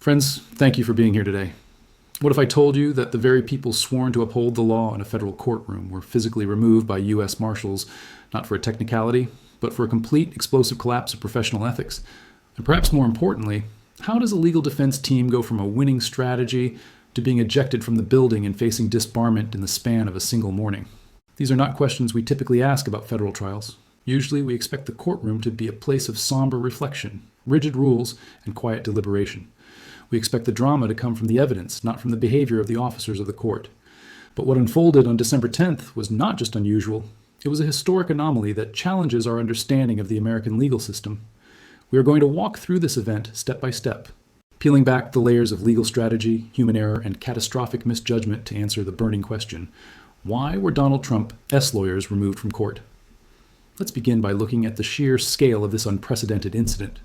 Friends, thank you for being here today. What if I told you that the very people sworn to uphold the law in a federal courtroom were physically removed by U.S. Marshals, not for a technicality, but for a complete explosive collapse of professional ethics? And perhaps more importantly, how does a legal defense team go from a winning strategy to being ejected from the building and facing disbarment in the span of a single morning? These are not questions we typically ask about federal trials. Usually we expect the courtroom to be a place of somber reflection, rigid rules, and quiet deliberation. We expect the drama to come from the evidence, not from the behavior of the officers of the court. But what unfolded on December 10th was not just unusual. It was a historic anomaly that challenges our understanding of the American legal system. We are going to walk through this event step by step, peeling back the layers of legal strategy, human error, and catastrophic misjudgment to answer the burning question: why were Donald Trump's lawyers removed from court? Let's begin by looking at the sheer scale of this unprecedented incident.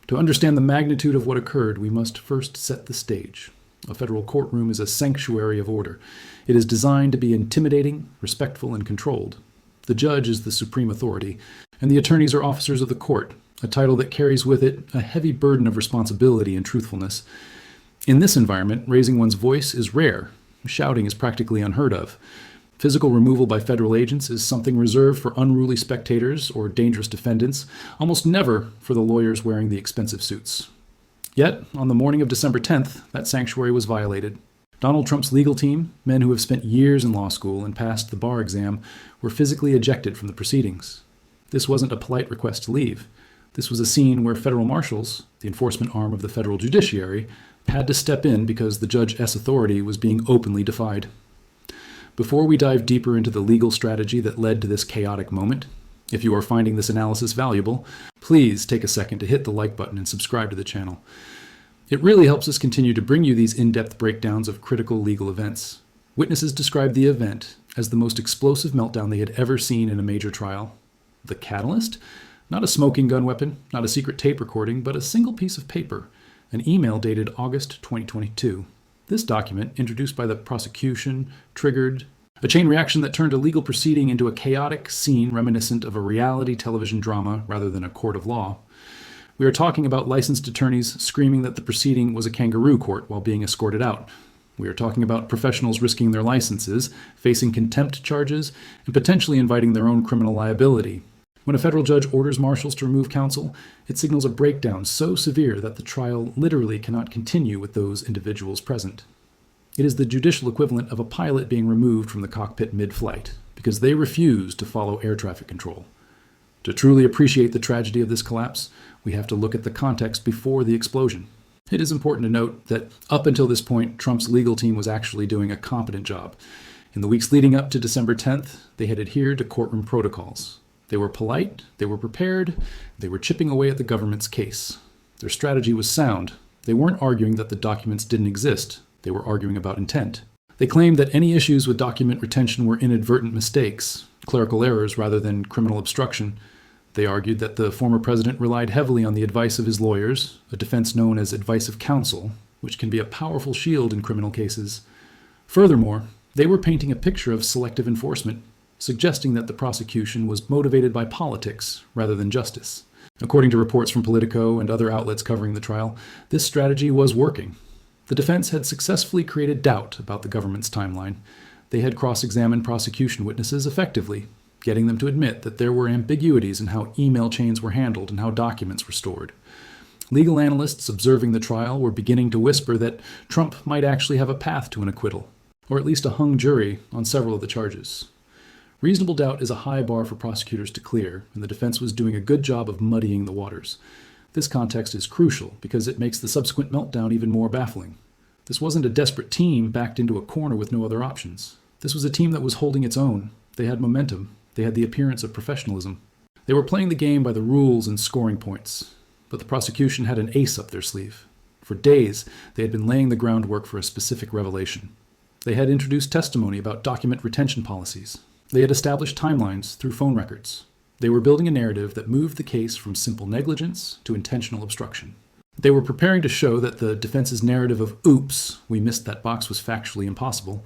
To understand the magnitude of what occurred, we must first set the stage. A federal courtroom is a sanctuary of order. It is designed to be intimidating, respectful, and controlled. The judge is the supreme authority, and the attorneys are officers of the court, a title that carries with it a heavy burden of responsibility and truthfulness. In this environment, raising one's voice is rare. Shouting is practically unheard of. Physical removal by federal agents is something reserved for unruly spectators or dangerous defendants, almost never for the lawyers wearing the expensive suits. Yet, on the morning of December 10th, that sanctuary was violated. Donald Trump's legal team, men who have spent years in law school and passed the bar exam, were physically ejected from the proceedings. This wasn't a polite request to leave. This was a scene where federal marshals, the enforcement arm of the federal judiciary, had to step in because the Judge-S authority was being openly defied. Before we dive deeper into the legal strategy that led to this chaotic moment, if you are finding this analysis valuable, please take a second to hit the like button and subscribe to the channel. It really helps us continue to bring you these in-depth breakdowns of critical legal events. Witnesses described the event as the most explosive meltdown they had ever seen in a major trial. The catalyst? Not a smoking gun weapon, not a secret tape recording, but a single piece of paper, an email dated August 2022. This document, introduced by the prosecution, triggered a chain reaction that turned a legal proceeding into a chaotic scene reminiscent of a reality television drama rather than a court of law. We are talking about licensed attorneys screaming that the proceeding was a kangaroo court while being escorted out. We are talking about professionals risking their licenses, facing contempt charges, and potentially inviting their own criminal liability. When a federal judge orders marshals to remove counsel, it signals a breakdown so severe that the trial literally cannot continue with those individuals present. It is the judicial equivalent of a pilot being removed from the cockpit mid-flight because they refuse to follow air traffic control. To truly appreciate the tragedy of this collapse, we have to look at the context before the explosion. It is important to note that up until this point, Trump's legal team was actually doing a competent job. In the weeks leading up to December 10th, they had adhered to courtroom protocols. They were polite, they were prepared, they were chipping away at the government's case. Their strategy was sound. They weren't arguing that the documents didn't exist. They were arguing about intent. They claimed that any issues with document retention were inadvertent mistakes, clerical errors rather than criminal obstruction. They argued that the former president relied heavily on the advice of his lawyers, a defense known as advice of counsel, which can be a powerful shield in criminal cases. Furthermore, they were painting a picture of selective enforcement, suggesting that the prosecution was motivated by politics rather than justice. According to reports from Politico and other outlets covering the trial, this strategy was working. The defense had successfully created doubt about the government's timeline. They had cross-examined prosecution witnesses effectively, getting them to admit that there were ambiguities in how email chains were handled and how documents were stored. Legal analysts observing the trial were beginning to whisper that Trump might actually have a path to an acquittal, or at least a hung jury on several of the charges. Reasonable doubt is a high bar for prosecutors to clear, and the defense was doing a good job of muddying the waters. This context is crucial because it makes the subsequent meltdown even more baffling. This wasn't a desperate team backed into a corner with no other options. This was a team that was holding its own. They had momentum. They had the appearance of professionalism. They were playing the game by the rules and scoring points. But the prosecution had an ace up their sleeve. For days, they had been laying the groundwork for a specific revelation. They had introduced testimony about document retention policies. They had established timelines through phone records. They were building a narrative that moved the case from simple negligence to intentional obstruction. They were preparing to show that the defense's narrative of "oops, we missed that box" was factually impossible.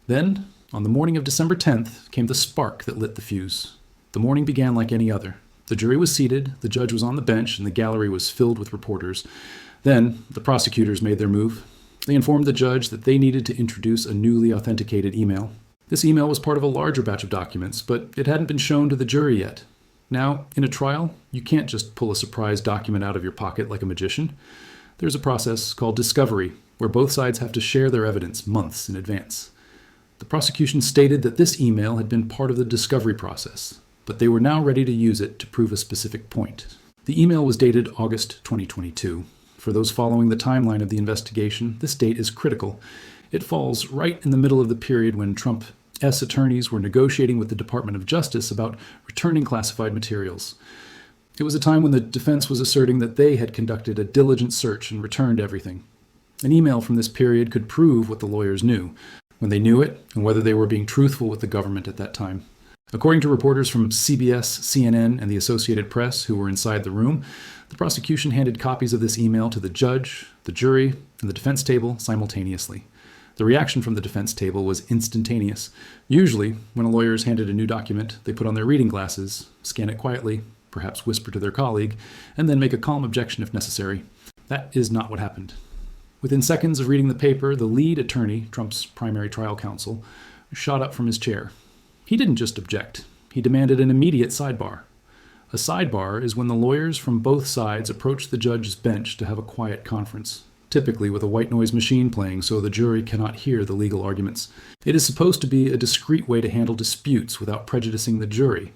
Then, on the morning of December 10th, came the spark that lit the fuse. The morning began like any other. The jury was seated, the judge was on the bench, and the gallery was filled with reporters. Then, the prosecutors made their move. They informed the judge that they needed to introduce a newly authenticated email. This email was part of a larger batch of documents, but it hadn't been shown to the jury yet. Now, in a trial, you can't just pull a surprise document out of your pocket like a magician. There's a process called discovery, where both sides have to share their evidence months in advance. The prosecution stated that this email had been part of the discovery process, but they were now ready to use it to prove a specific point. The email was dated August 2022. For those following the timeline of the investigation, this date is critical. It falls right in the middle of the period when Trump's attorneys were negotiating with the Department of Justice about returning classified materials. It was a time when the defense was asserting that they had conducted a diligent search and returned everything. An email from this period could prove what the lawyers knew, when they knew it, and whether they were being truthful with the government at that time. According to reporters from CBS, CNN, and the Associated Press who were inside the room, the prosecution handed copies of this email to the judge, the jury, and the defense table simultaneously. The reaction from the defense table was instantaneous. Usually, when a lawyer is handed a new document, they put on their reading glasses, scan it quietly, perhaps whisper to their colleague, and then make a calm objection if necessary. That is not what happened. Within seconds of reading the paper, the lead attorney, Trump's primary trial counsel, shot up from his chair. He didn't just object. He demanded an immediate sidebar. A sidebar is when the lawyers from both sides approach the judge's bench to have a quiet conference, typically with a white noise machine playing so the jury cannot hear the legal arguments. It is supposed to be a discreet way to handle disputes without prejudicing the jury.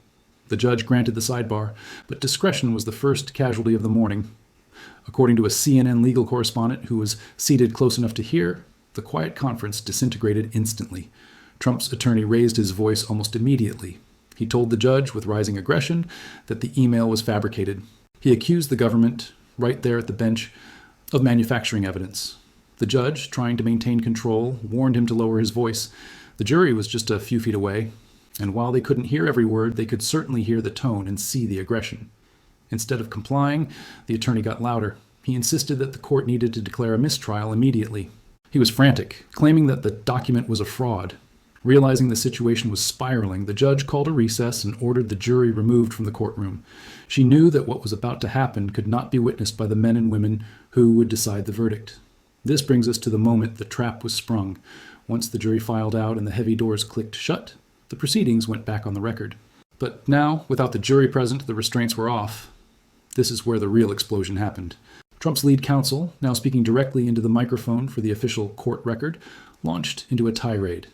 The judge granted the sidebar, but discretion was the first casualty of the morning. According to a CNN legal correspondent who was seated close enough to hear, the quiet conference disintegrated instantly. Trump's attorney raised his voice almost immediately. He told the judge, with rising aggression, that the email was fabricated. He accused the government, right there at the bench, of manufacturing evidence. The judge, trying to maintain control, warned him to lower his voice. The jury was just a few feet away, and while they couldn't hear every word, they could certainly hear the tone and see the aggression. Instead of complying, the attorney got louder. He insisted that the court needed to declare a mistrial immediately. He was frantic, claiming that the document was a fraud. Realizing the situation was spiraling, the judge called a recess and ordered the jury removed from the courtroom. She knew that what was about to happen could not be witnessed by the men and women who would decide the verdict. This brings us to the moment the trap was sprung. Once the jury filed out and the heavy doors clicked shut, the proceedings went back on the record. But now, without the jury present, the restraints were off. This is where the real explosion happened. Trump's lead counsel, now speaking directly into the microphone for the official court record, launched into a tirade.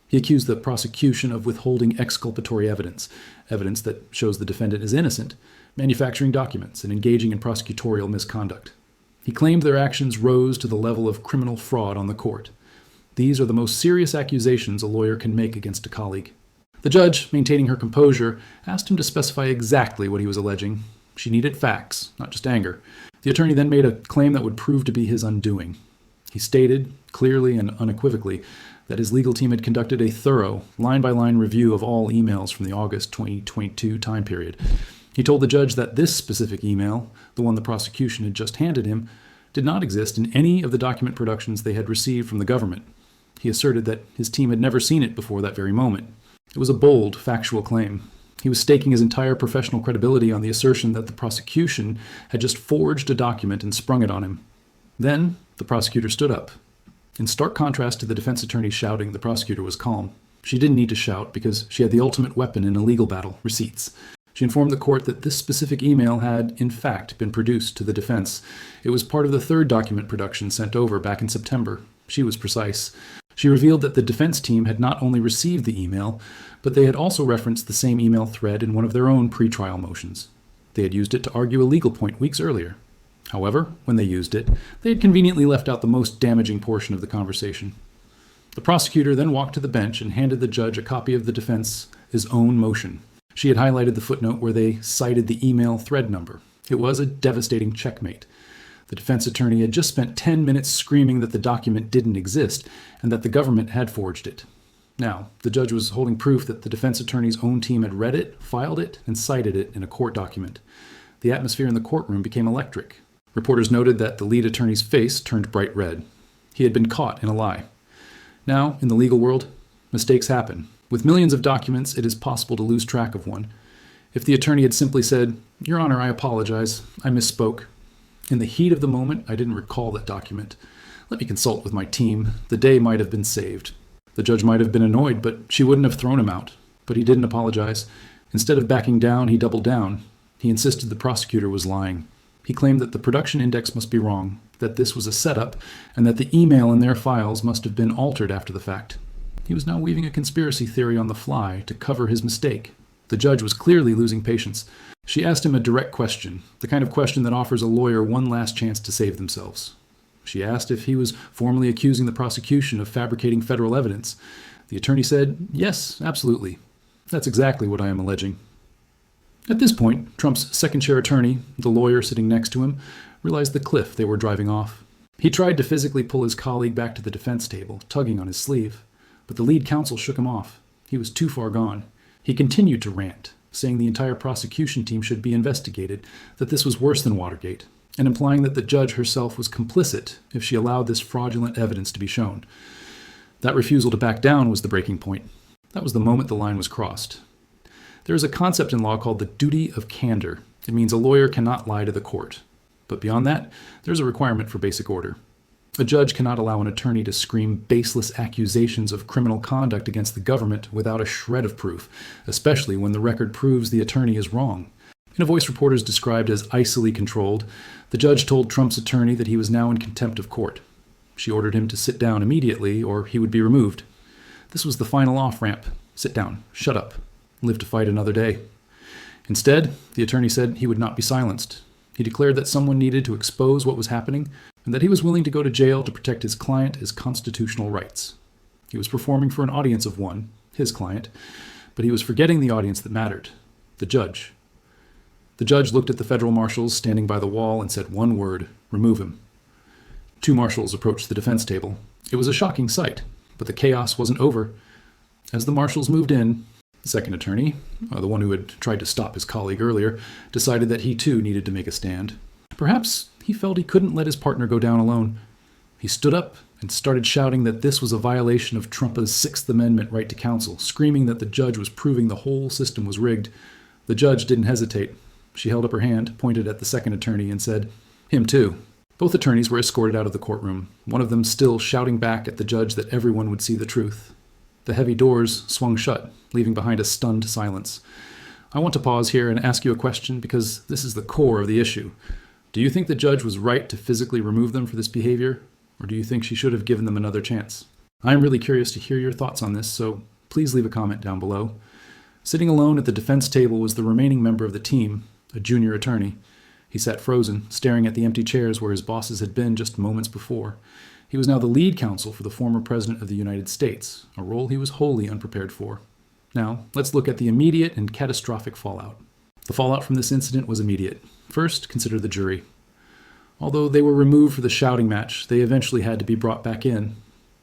He accused the prosecution of withholding exculpatory evidence, evidence that shows the defendant is innocent, manufacturing documents, and engaging in prosecutorial misconduct. He claimed their actions rose to the level of criminal fraud on the court. These are the most serious accusations a lawyer can make against a colleague. The judge, maintaining her composure, asked him to specify exactly what he was alleging. She needed facts, not just anger. The attorney then made a claim that would prove to be his undoing. He stated, clearly and unequivocally, that his legal team had conducted a thorough, line-by-line review of all emails from the August 2022 time period. He told the judge that this specific email, the one the prosecution had just handed him, did not exist in any of the document productions they had received from the government. He asserted that his team had never seen it before that very moment. It was a bold, factual claim. He was staking his entire professional credibility on the assertion that the prosecution had just forged a document and sprung it on him. Then, the prosecutor stood up. In stark contrast to the defense attorney shouting, the prosecutor was calm. She didn't need to shout because she had the ultimate weapon in a legal battle, receipts. She informed the court that this specific email had, in fact, been produced to the defense. It was part of the third document production sent over back in September. She was precise. She revealed that the defense team had not only received the email, but they had also referenced the same email thread in one of their own pretrial motions. They had used it to argue a legal point weeks earlier. However, when they used it, they had conveniently left out the most damaging portion of the conversation. The prosecutor then walked to the bench and handed the judge a copy of the defense's own motion. She had highlighted the footnote where they cited the email thread number. It was a devastating checkmate. The defense attorney had just spent 10 minutes screaming that the document didn't exist and that the government had forged it. Now, the judge was holding proof that the defense attorney's own team had read it, filed it, and cited it in a court document. The atmosphere in the courtroom became electric. Reporters noted that the lead attorney's face turned bright red. He had been caught in a lie. Now, in the legal world, mistakes happen. With millions of documents, it is possible to lose track of one. If the attorney had simply said, "Your Honor, I apologize. I misspoke," In the heat of the moment, I didn't recall that document. Let me consult with my team. The day might have been saved. The judge might have been annoyed, but she wouldn't have thrown him out. But he didn't apologize. Instead of backing down, he doubled down. He insisted the prosecutor was lying. He claimed that the production index must be wrong, that this was a setup, and that the email in their files must have been altered after the fact. He was now weaving a conspiracy theory on the fly to cover his mistake. The judge was clearly losing patience. She asked him a direct question, the kind of question that offers a lawyer one last chance to save themselves. She asked if he was formally accusing the prosecution of fabricating federal evidence. The attorney said, "Yes, absolutely. That's exactly what I am alleging." At this point, Trump's second-chair attorney, the lawyer sitting next to him, realized the cliff they were driving off. He tried to physically pull his colleague back to the defense table, tugging on his sleeve, but the lead counsel shook him off. He was too far gone. He continued to rant, saying the entire prosecution team should be investigated, that this was worse than Watergate, and implying that the judge herself was complicit if she allowed this fraudulent evidence to be shown. That refusal to back down was the breaking point. That was the moment the line was crossed. There is a concept in law called the duty of candor. It means a lawyer cannot lie to the court. But beyond that, there's a requirement for basic order. A judge cannot allow an attorney to scream baseless accusations of criminal conduct against the government without a shred of proof, especially when the record proves the attorney is wrong. In a voice reporters described as icily controlled, the judge told Trump's attorney that he was now in contempt of court. She ordered him to sit down immediately or he would be removed. This was the final off-ramp. Sit down. Shut up. Live to fight another day. Instead, the attorney said he would not be silenced. He declared that someone needed to expose what was happening and that he was willing to go to jail to protect his client, his constitutional rights. He was performing for an audience of one, his client, but he was forgetting the audience that mattered, the judge. The judge looked at the federal marshals standing by the wall and said one word, "Remove him." 2 marshals approached the defense table. It was a shocking sight, but the chaos wasn't over. As the marshals moved in, the second attorney, the one who had tried to stop his colleague earlier, decided that he too needed to make a stand. Perhaps he felt he couldn't let his partner go down alone. He stood up and started shouting that this was a violation of Trump's Sixth Amendment right to counsel, screaming that the judge was proving the whole system was rigged. The judge didn't hesitate. She held up her hand, pointed at the second attorney, and said, "Him too." Both attorneys were escorted out of the courtroom, one of them still shouting back at the judge that everyone would see the truth. The heavy doors swung shut, leaving behind a stunned silence. I want to pause here and ask you a question because this is the core of the issue. Do you think the judge was right to physically remove them for this behavior, or do you think she should have given them another chance? I am really curious to hear your thoughts on this, so please leave a comment down below. Sitting alone at the defense table was the remaining member of the team, a junior attorney. He sat frozen, staring at the empty chairs where his bosses had been just moments before. He was now the lead counsel for the former President of the United States, a role he was wholly unprepared for. Now, let's look at the immediate and catastrophic fallout. The fallout from this incident was immediate. First, consider the jury. Although they were removed for the shouting match, they eventually had to be brought back in.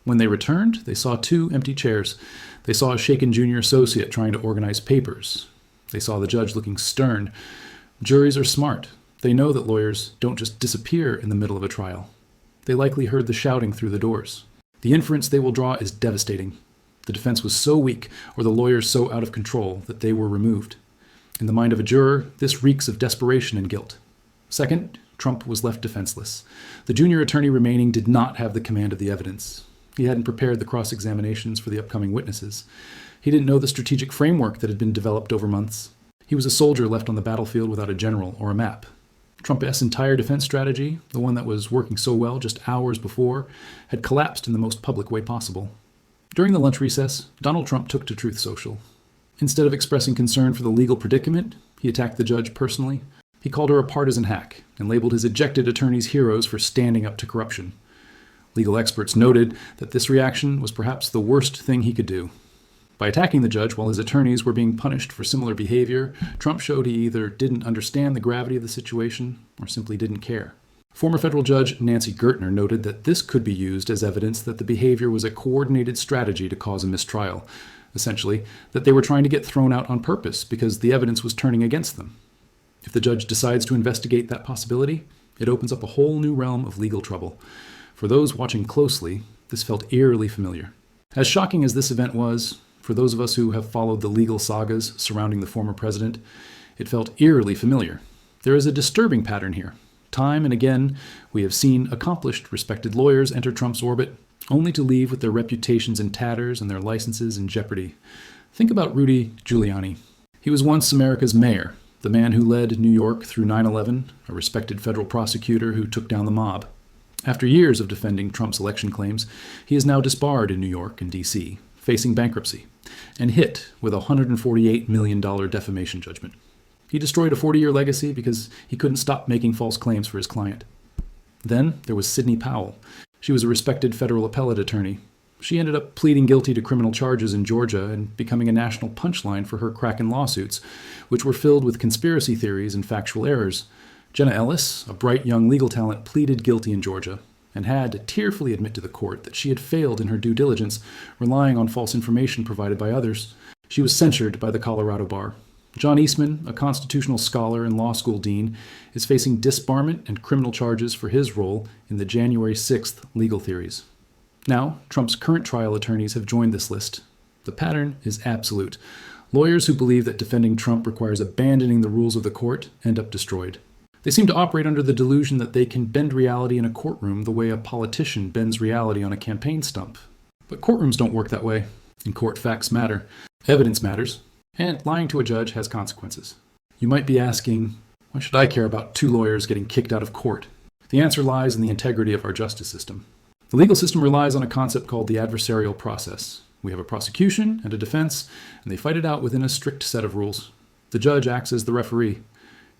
When they returned, they saw 2 empty chairs. They saw a shaken junior associate trying to organize papers. They saw the judge looking stern. Juries are smart. They know that lawyers don't just disappear in the middle of a trial. They likely heard the shouting through the doors. The inference they will draw is devastating. The defense was so weak, or the lawyers so out of control, that they were removed. In the mind of a juror, this reeks of desperation and guilt. Second, Trump was left defenseless. The junior attorney remaining did not have the command of the evidence. He hadn't prepared the cross-examinations for the upcoming witnesses. He didn't know the strategic framework that had been developed over months. He was a soldier left on the battlefield without a general or a map. Trump's entire defense strategy, the one that was working so well just hours before, had collapsed in the most public way possible. During the lunch recess, Donald Trump took to Truth Social. Instead of expressing concern for the legal predicament, he attacked the judge personally. He called her a partisan hack and labeled his ejected attorneys heroes for standing up to corruption. Legal experts noted that this reaction was perhaps the worst thing he could do. By attacking the judge while his attorneys were being punished for similar behavior, Trump showed he either didn't understand the gravity of the situation or simply didn't care. Former federal judge Nancy Gertner noted that this could be used as evidence that the behavior was a coordinated strategy to cause a mistrial. Essentially, that they were trying to get thrown out on purpose because the evidence was turning against them. If the judge decides to investigate that possibility, it opens up a whole new realm of legal trouble. For those watching closely, this felt eerily familiar. As shocking as this event was, for those of us who have followed the legal sagas surrounding the former president, it felt eerily familiar. There is a disturbing pattern here. Time and again, we have seen accomplished, respected lawyers enter Trump's orbit, only to leave with their reputations in tatters and their licenses in jeopardy. Think about Rudy Giuliani. He was once America's mayor, the man who led New York through 9/11, a respected federal prosecutor who took down the mob. After years of defending Trump's election claims, he is now disbarred in New York and D.C., facing bankruptcy, and hit with a $148 million defamation judgment. He destroyed a 40-year legacy because he couldn't stop making false claims for his client. Then there was Sidney Powell. She was a respected federal appellate attorney. She ended up pleading guilty to criminal charges in Georgia and becoming a national punchline for her Kraken lawsuits, which were filled with conspiracy theories and factual errors. Jenna Ellis, a bright young legal talent, pleaded guilty in Georgia and had to tearfully admit to the court that she had failed in her due diligence, relying on false information provided by others. She was censured by the Colorado bar. John Eastman, a constitutional scholar and law school dean, is facing disbarment and criminal charges for his role in the January 6th legal theories. Now, Trump's current trial attorneys have joined this list. The pattern is absolute. Lawyers who believe that defending Trump requires abandoning the rules of the court end up destroyed. They seem to operate under the delusion that they can bend reality in a courtroom the way a politician bends reality on a campaign stump. But courtrooms don't work that way. In court, facts matter. Evidence matters. And lying to a judge has consequences. You might be asking, why should I care about two lawyers getting kicked out of court? The answer lies in the integrity of our justice system. The legal system relies on a concept called the adversarial process. We have a prosecution and a defense, and they fight it out within a strict set of rules. The judge acts as the referee.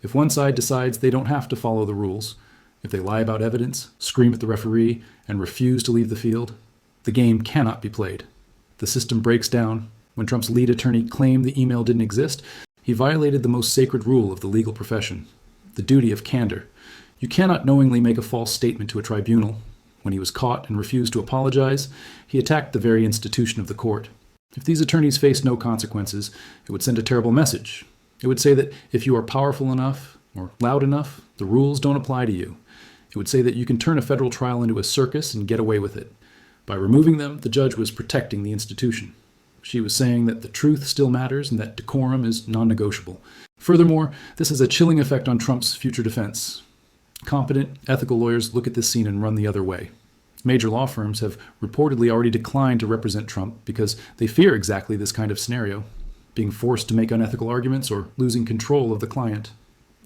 If one side decides they don't have to follow the rules, if they lie about evidence, scream at the referee, and refuse to leave the field, the game cannot be played. The system breaks down. When Trump's lead attorney claimed the email didn't exist, he violated the most sacred rule of the legal profession, the duty of candor. You cannot knowingly make a false statement to a tribunal. When he was caught and refused to apologize, he attacked the very institution of the court. If these attorneys faced no consequences, it would send a terrible message. It would say that if you are powerful enough or loud enough, the rules don't apply to you. It would say that you can turn a federal trial into a circus and get away with it. By removing them, the judge was protecting the institution. She was saying that the truth still matters and that decorum is non-negotiable. Furthermore, this has a chilling effect on Trump's future defense. Competent, ethical lawyers look at this scene and run the other way. Major law firms have reportedly already declined to represent Trump because they fear exactly this kind of scenario, being forced to make unethical arguments or losing control of the client.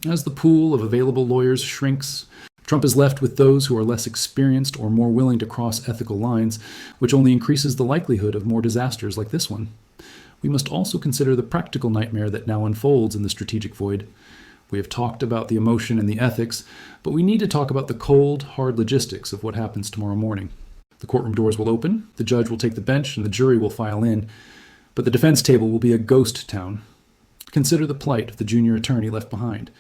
As the pool of available lawyers shrinks, Trump is left with those who are less experienced or more willing to cross ethical lines, which only increases the likelihood of more disasters like this one. We must also consider the practical nightmare that now unfolds in the strategic void. We have talked about the emotion and the ethics, but we need to talk about the cold, hard logistics of what happens tomorrow morning. The courtroom doors will open, the judge will take the bench, and the jury will file in, but the defense table will be a ghost town. Consider the plight of the junior attorney left behind.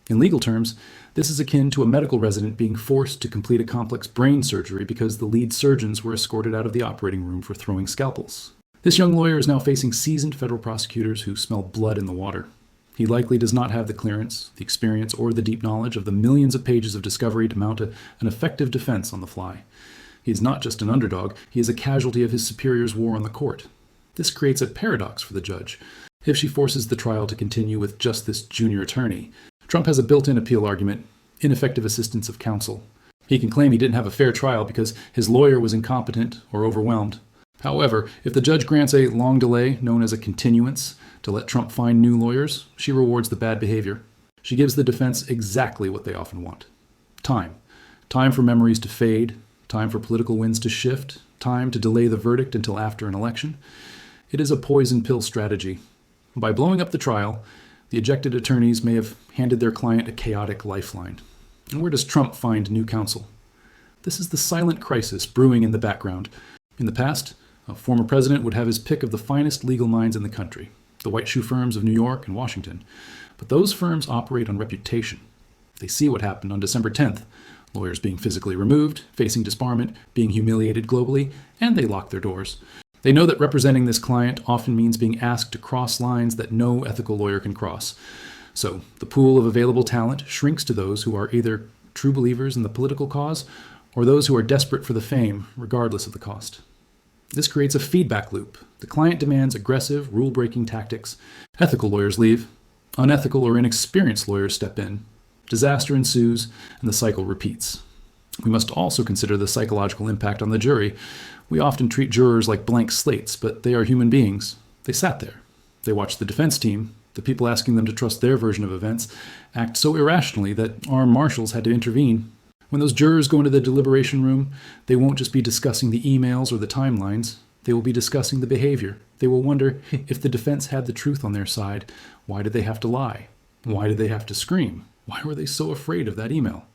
In legal terms, this is akin to a medical resident being forced to complete a complex brain surgery because the lead surgeons were escorted out of the operating room for throwing scalpels. This young lawyer is now facing seasoned federal prosecutors who smell blood in the water. He likely does not have the clearance, the experience, or the deep knowledge of the millions of pages of discovery to mount an effective defense on the fly. He is not just an underdog, he is a casualty of his superior's war on the court. This creates a paradox for the judge. If she forces the trial to continue with just this junior attorney, Trump has a built-in appeal argument, ineffective assistance of counsel. He can claim he didn't have a fair trial because his lawyer was incompetent or overwhelmed. However, if the judge grants a long delay, known as a continuance, to let Trump find new lawyers, she rewards the bad behavior. She gives the defense exactly what they often want. Time. Time for memories to fade, time for political winds to shift, time to delay the verdict until after an election. It is a poison pill strategy. By blowing up the trial, the ejected attorneys may have handed their client a chaotic lifeline. And where does Trump find new counsel? This is the silent crisis brewing in the background. In the past, a former president would have his pick of the finest legal minds in the country, the white shoe firms of New York and Washington. But those firms operate on reputation. They see what happened on December 10th, lawyers being physically removed, facing disbarment, being humiliated globally, and they lock their doors. They know that representing this client often means being asked to cross lines that no ethical lawyer can cross. So the pool of available talent shrinks to those who are either true believers in the political cause or those who are desperate for the fame, regardless of the cost. This creates a feedback loop. The client demands aggressive, rule-breaking tactics. Ethical lawyers leave. Unethical or inexperienced lawyers step in. Disaster ensues, and the cycle repeats. We must also consider the psychological impact on the jury. We often treat jurors like blank slates, but they are human beings. They sat there. They watched the defense team, the people asking them to trust their version of events, act so irrationally that armed marshals had to intervene. When those jurors go into the deliberation room, they won't just be discussing the emails or the timelines. They will be discussing the behavior. They will wonder, if the defense had the truth on their side, why did they have to lie? Why did they have to scream? Why were they so afraid of that email?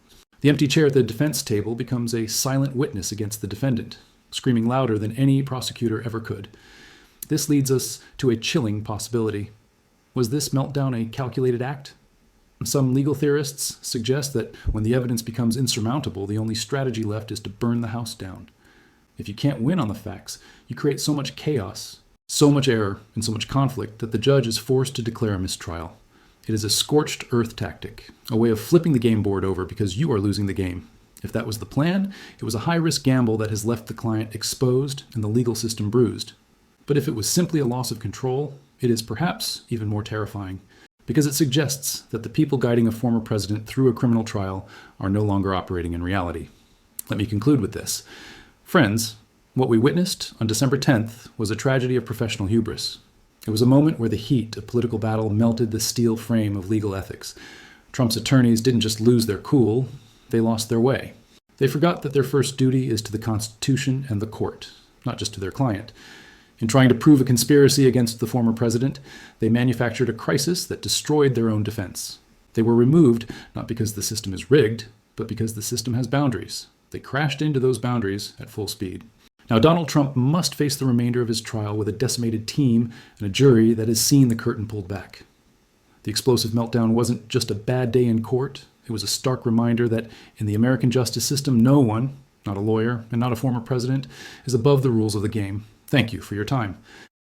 The empty chair at the defense table becomes a silent witness against the defendant, screaming louder than any prosecutor ever could. This leads us to a chilling possibility. Was this meltdown a calculated act? Some legal theorists suggest that when the evidence becomes insurmountable, the only strategy left is to burn the house down. If you can't win on the facts, you create so much chaos, so much error, and so much conflict that the judge is forced to declare a mistrial. It is a scorched earth tactic, a way of flipping the game board over because you are losing the game. If that was the plan, it was a high-risk gamble that has left the client exposed and the legal system bruised. But if it was simply a loss of control, it is perhaps even more terrifying, because it suggests that the people guiding a former president through a criminal trial are no longer operating in reality. Let me conclude with this. Friends, what we witnessed on December 10th was a tragedy of professional hubris. It was a moment where the heat of political battle melted the steel frame of legal ethics. Trump's attorneys didn't just lose their cool, they lost their way. They forgot that their first duty is to the Constitution and the court, not just to their client. In trying to prove a conspiracy against the former president, they manufactured a crisis that destroyed their own defense. They were removed not because the system is rigged, but because the system has boundaries. They crashed into those boundaries at full speed. Now, Donald Trump must face the remainder of his trial with a decimated team and a jury that has seen the curtain pulled back. The explosive meltdown wasn't just a bad day in court. It was a stark reminder that in the American justice system, no one, not a lawyer and not a former president, is above the rules of the game. Thank you for your time.